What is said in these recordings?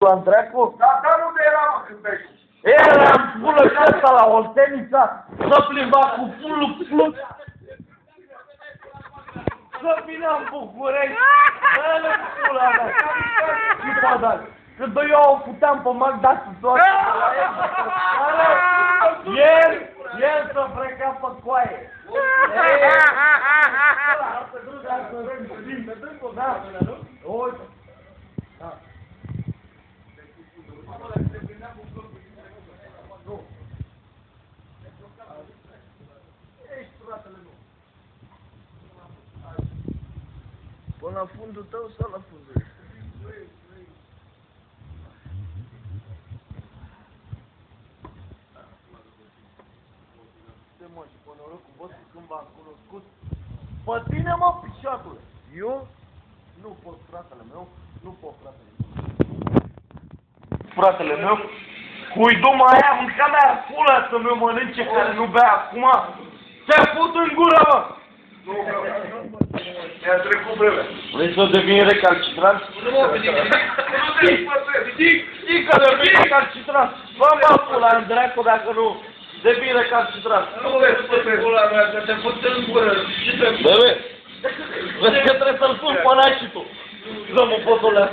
pula în dracu? Dar unde era când ai spus? Eram pulă și ăsta la Oltenița, să plimba cu flup. Să vină în București, dă-le pula mea. Și pădare. Că doi eu o puteam pe Magda și toate. El s-a frecat pe coaie. Uite. Până la fundul tău sau la fundul? Mă, și pe norocul vostru când v-am cunoscut. Pe tine, mă, pișatule! Eu? Nu pot, fratele meu, nu pot, fratele meu. Fratele meu, huiduma aia, mânca mea pula să mi-o mănânce care nu bea acum. Te-a put în gură, mă! Nu, mi-a trecut vremea. Vrei să devin recalcitrant? Nu mă, nu te spătezi. Știi că devin recalcitrant. Bă, pula, în dracu, dacă nu devin recalcitrant. Nu te spătezi. Pula mea, că te put în gură. Și te put. Bebe, vezi că trebuie să-l pun pe n-ai și tu. Dă-mă potolea.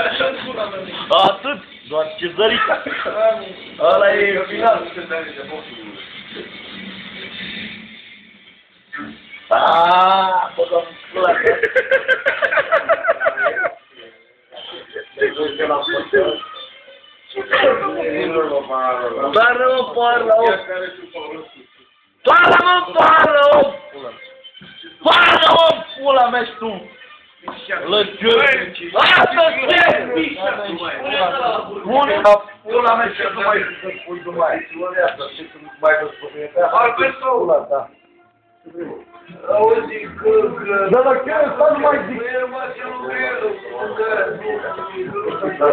Așa-n pula mea. Atât, doar ce zărica. Ăla e final. Aaaa, băgăm pula mea. Doară-mă, parla, om! Doară-mă, parla, om! Parla-mă, pula mea și tu! Lăgioi! Asta-ți-e, bișa! Pune la pula mea și tu mai spui Dumai. Mai pula ta. Auzi că... Dar la chiar să nu mai zic. Nu e numai ce nu